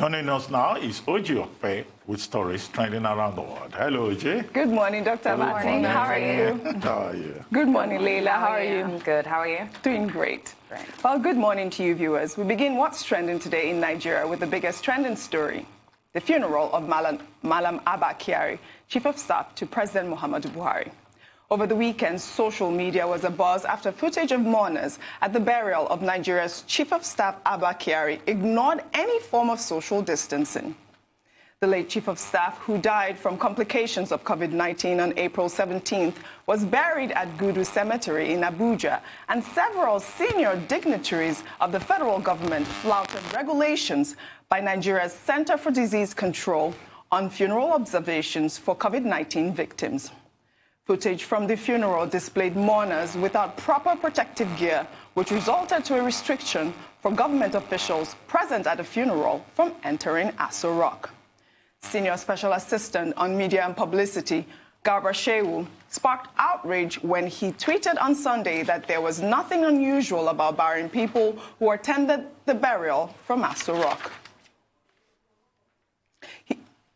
Joining us now is Ojy Okpe with stories trending around the world. Hello, Ojy. Good morning, Dr. Martin. How are you? How are you? Good morning, Leila. How are you? I'm good. How are you? Doing great. Great. Well, good morning to you, viewers. We begin What's Trending today in Nigeria with the biggest trending story, the funeral of Malam Abba Kyari, Chief of Staff to President Muhammadu Buhari. Over the weekend, social media was abuzz after footage of mourners at the burial of Nigeria's Chief of Staff Abba Kyari ignored any form of social distancing. The late Chief of Staff, who died from complications of COVID-19 on April 17th, was buried at Gudu Cemetery in Abuja, and several senior dignitaries of the federal government flouted regulations by Nigeria's Center for Disease Control on funeral observations for COVID-19 victims. Footage from the funeral displayed mourners without proper protective gear, which resulted to a restriction for government officials present at the funeral from entering Aso Rock. Senior Special Assistant on Media and Publicity, Garba Shehu, sparked outrage when he tweeted on Sunday that there was nothing unusual about barring people who attended the burial from Aso Rock.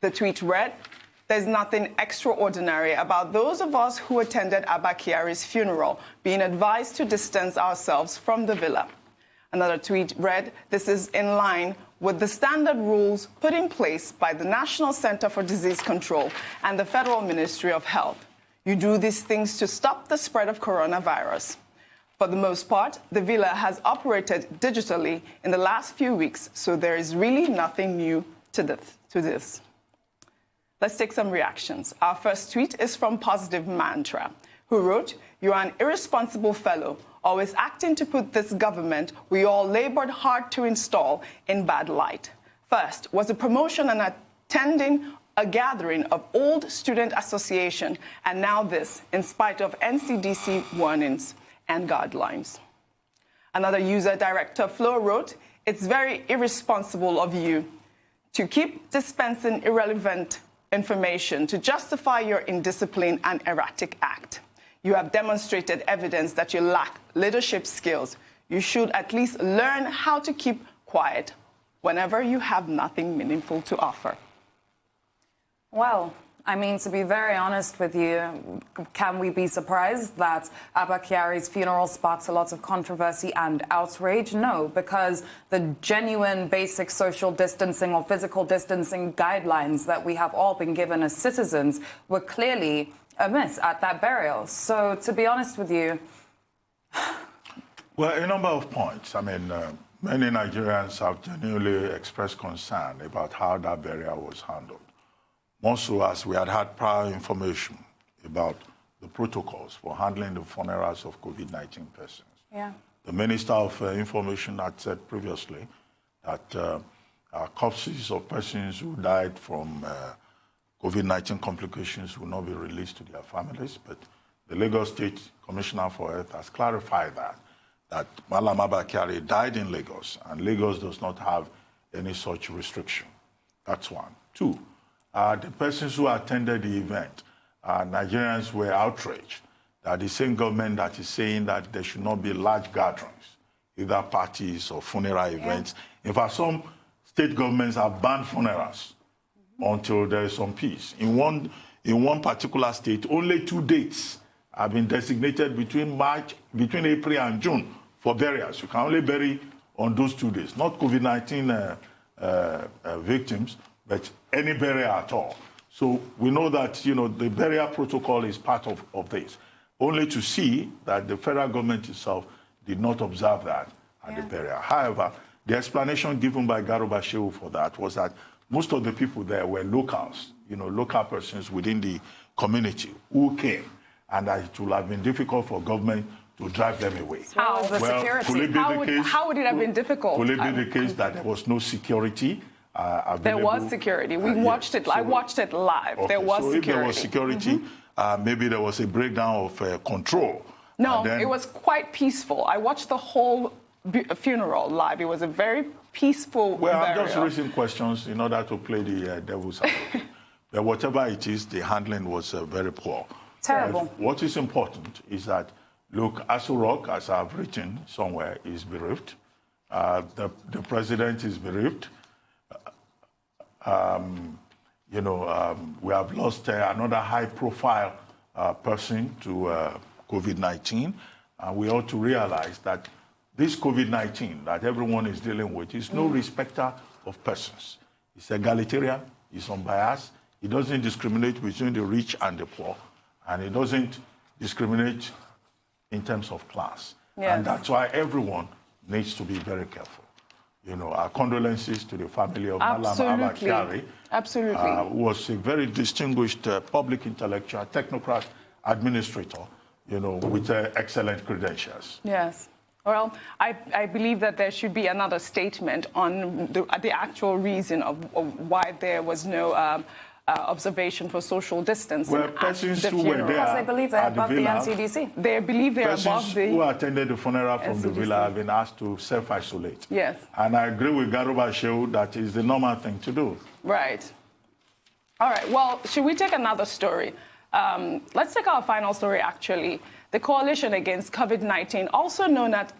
The tweet read, "There's nothing extraordinary about those of us who attended Abba Kyari's funeral being advised to distance ourselves from the villa." Another tweet read, "This is in line with the standard rules put in place by the National Center for Disease Control and the Federal Ministry of Health. You do these things to stop the spread of coronavirus." For the most part, the villa has operated digitally in the last few weeks, so there is really nothing new to this. Let's take some reactions. Our first tweet is from Positive Mantra, who wrote, "You are an irresponsible fellow, always acting to put this government we all labored hard to install in bad light. First was the promotion and attending a gathering of old student association, and now this, in spite of NCDC warnings and guidelines." Another user, Director Flo, wrote, "It's very irresponsible of you to keep dispensing irrelevant information to justify your indisciplined and erratic act. You have demonstrated evidence that you lack leadership skills. You should at least learn how to keep quiet whenever you have nothing meaningful to offer." Well, I mean, to be very honest with you, can we be surprised that Abba Kyari's funeral sparks a lot of controversy and outrage? No, because the genuine basic social distancing or physical distancing guidelines that we have all been given as citizens were clearly amiss at that burial. So, to be honest with you... Well, a number of points. I mean, many Nigerians have genuinely expressed concern about how that burial was handled. More so as we had prior information about the protocols for handling the funerals of COVID-19 persons. Yeah. The Minister of Information had said previously that corpses of persons who died from COVID-19 complications will not be released to their families, but the Lagos State Commissioner for Health has clarified that Malam Abba Kyari died in Lagos, and Lagos does not have any such restriction. That's one. Two, the persons who attended the event, Nigerians were outraged that the same government that is saying that there should not be large gatherings, either parties or funeral events. In fact, some state governments have banned funerals until there is some peace. In one particular state, only 2 dates have been designated between April and June for burials. You can only bury on those 2 days, not COVID-19 victims, but any burial at all. So we know that, the burial protocol is part of this, only to see that the federal government itself did not observe that at the burial. However, the explanation given by Garba Shehu for that was that most of the people there were locals, local persons within the community who came, and that it would have been difficult for government to drive them away. How? The security? How would it have been difficult? Could it be the case that there was no security available? There was security. We watched it. I watched it live. Okay, there was so security. If there was security, maybe there was a breakdown of control. No, it was quite peaceful. I watched the whole funeral live. It was a very peaceful burial. I'm just raising questions in order to play the devil's advocate. But whatever it is, the handling was very poor. Terrible. What is important is that, look, Aso Rock, as I've written somewhere, is bereaved. The president is bereaved. We have lost another high-profile person to COVID-19. And we ought to realize that this COVID-19 that everyone is dealing with is no respecter of persons. It's egalitarian, it's unbiased, it doesn't discriminate between the rich and the poor, and it doesn't discriminate in terms of class. Yes. And that's why everyone needs to be very careful. Our condolences to the family of Malam Abba Kyari. Absolutely. Who was a very distinguished public intellectual, technocrat, administrator, with excellent credentials. Yes. Well, I believe that there should be another statement on the actual reason of why there was no observation for social distancing. Well, persons who were there, because they believe they're above the NCDC. They believe they're above the... who attended the funeral from the villa have been asked to self-isolate. Yes. And I agree with Garuba Shehu that is the normal thing to do. Right. All right. Well, should we take another story? Let's take our final story, actually. The Coalition Against COVID-19, also known as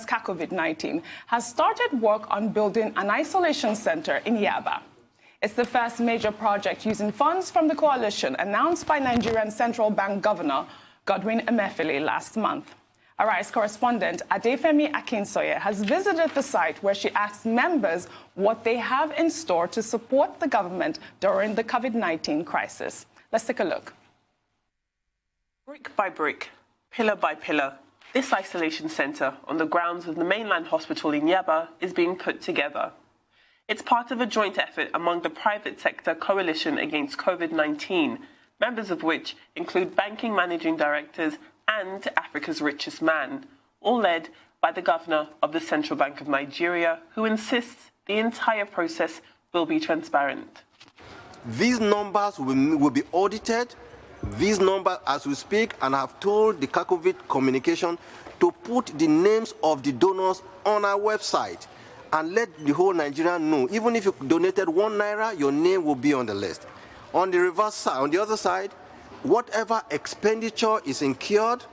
CACOVID-19, has started work on building an isolation center in Yaba. It's the first major project using funds from the coalition announced by Nigerian Central Bank Governor Godwin Emefiele last month. Arise correspondent Adefemi Akinsoye has visited the site where she asked members what they have in store to support the government during the COVID-19 crisis. Let's take a look. Brick by brick, pillar by pillar, this isolation centre on the grounds of the mainland hospital in Yaba is being put together. It's part of a joint effort among the private sector Coalition Against COVID-19, members of which include banking managing directors and Africa's richest man, all led by the governor of the Central Bank of Nigeria, who insists the entire process will be transparent. These numbers will be audited. These numbers, as we speak, and I have told the CACOVID communication to put the names of the donors on our website and let the whole Nigerian know. Even if you donated ₦1, your name will be on the list. On the reverse side, on the other side, whatever expenditure is incurred,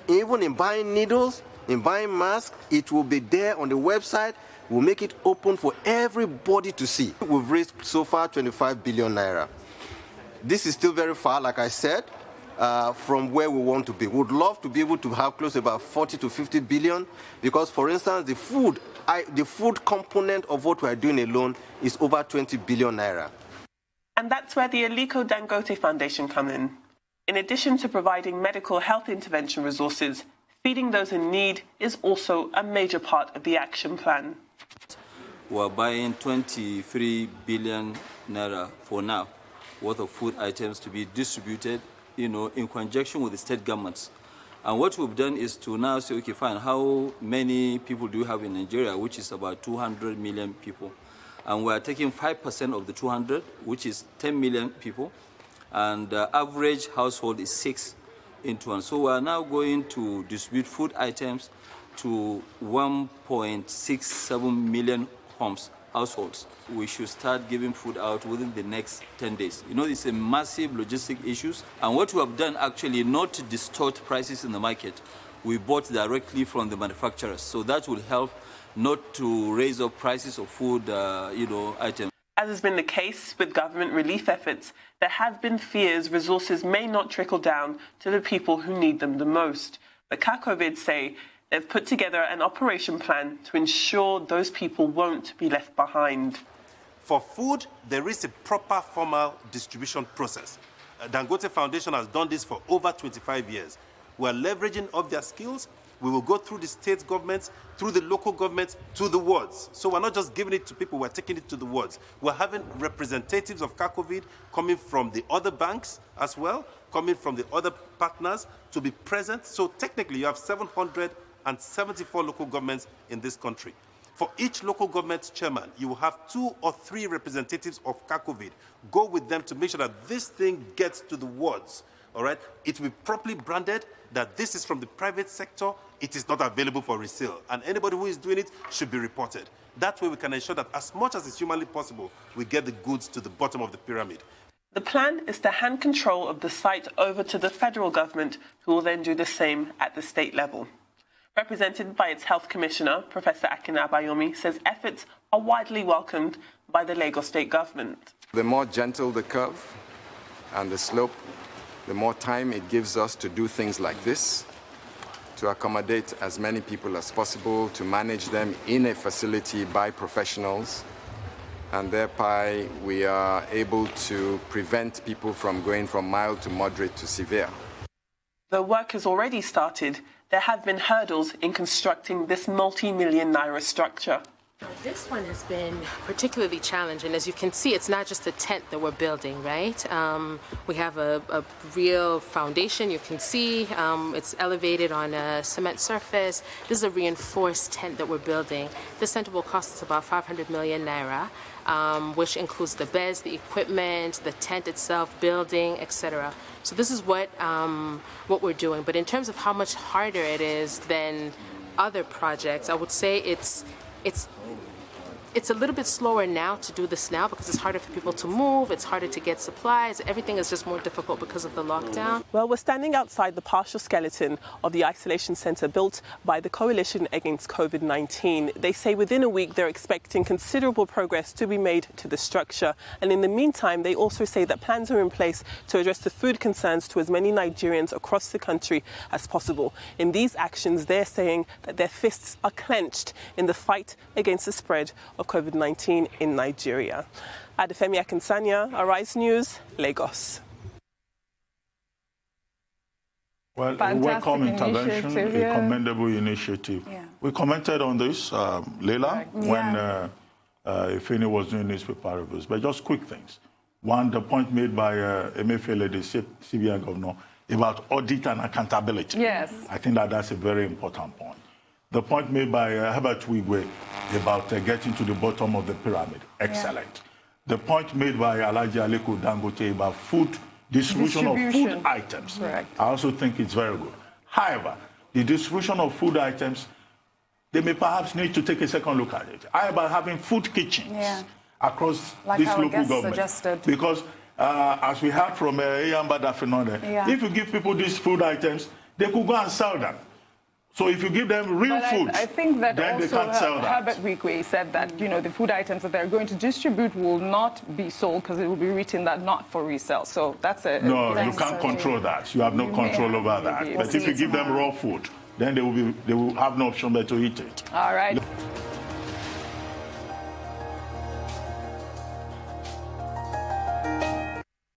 even in buying needles, in buying masks, it will be there on the website. We'll make it open for everybody to see. We've raised so far 25 billion naira. This is still very far, like I said, from where we want to be. We'd love to be able to have close to about 40 to 50 billion because, for instance, the food component of what we're doing alone is over 20 billion naira. And that's where the Aliko Dangote Foundation come in. In addition to providing medical health intervention resources, feeding those in need is also a major part of the action plan. We're buying 23 billion naira for now worth of food items to be distributed, in conjunction with the state governments. And what we've done is to now say, okay, fine, how many people do you have in Nigeria, which is about 200 million people? And we're taking 5% of the 200, which is 10 million people. And the average household is 6 into 1. So we're now going to distribute food items to 1.67 million households. We should start giving food out within the next 10 days. It's a massive logistic issues. And what we have done actually, not to distort prices in the market, we bought directly from the manufacturers. So that will help not to raise up prices of food, items. As has been the case with government relief efforts, there have been fears resources may not trickle down to the people who need them the most. But CACOVID say they've put together an operation plan to ensure those people won't be left behind. For food, there is a proper formal distribution process. Dangote Foundation has done this for over 25 years. We are leveraging up their skills. We will go through the state governments, through the local governments, to the wards. So we're not just giving it to people, we're taking it to the wards. We're having representatives of CACOVID coming from the other banks as well, coming from the other partners to be present. So technically, you have 774 local governments in this country. For each local government chairman, you will have 2 or 3 representatives of CACOVID. Go with them to make sure that this thing gets to the wards. All right? It will be properly branded that this is from the private sector. It is not available for resale. And anybody who is doing it should be reported. That way we can ensure that as much as is humanly possible, we get the goods to the bottom of the pyramid. The plan is to hand control of the site over to the federal government, who will then do the same at the state level. Represented by its Health Commissioner, Professor Akin Abayomi, says efforts are widely welcomed by the Lagos State Government. The more gentle the curve and the slope, the more time it gives us to do things like this, to accommodate as many people as possible, to manage them in a facility by professionals, and thereby we are able to prevent people from going from mild to moderate to severe. The work has already started. There have been hurdles in constructing this multi-million naira structure. This one has been particularly challenging. As you can see, it's not just a tent that we're building, right? We have a real foundation. You can see it's elevated on a cement surface. This is a reinforced tent that we're building. This tent will cost us about 500 million naira, which includes the beds, the equipment, the tent itself, building, etc. So this is what we're doing. But in terms of how much harder it is than other projects, I would say it's a little bit slower now to do this now because it's harder for people to move, it's harder to get supplies, everything is just more difficult because of the lockdown. Well, we're standing outside the partial skeleton of the isolation centre built by the Coalition Against COVID-19. They say within a week they're expecting considerable progress to be made to the structure. And in the meantime, they also say that plans are in place to address the food concerns to as many Nigerians across the country as possible. In these actions, they're saying that their fists are clenched in the fight against the spread of COVID-19 in Nigeria. Adefemi Akinsanya, Arise News, Lagos. Well, Fantastic a welcome intervention, initiative, a commendable initiative. Yeah. We commented on this, Leila, Yeah. when Ifeni was doing newspaper reviews. But just quick things. One, the point made by Emefiele, the CBN governor, about audit and accountability. Yes. I think that's a very important point. The point made by Herbert Wigwe about getting to the bottom of the pyramid, excellent. Yeah. The point made by Alhaji Aliko Dangote about food, distribution of food items, correct. I also think it's very good. However, the distribution of food items, they may perhaps need to take a second look at it. How about having food kitchens across like this our local government? Suggested. Because as we heard from Eyamba Dafinone, if you give people these food items, they could go and sell them. So if you give them real food, I think that then also they can't sell that. Herbert Wigwe said that, the food items that they're going to distribute will not be sold because it will be written that not for resale. So that's a... No, you can't control that. You have no control over that. But if you give them raw food, then they will have no option but to eat it. All right.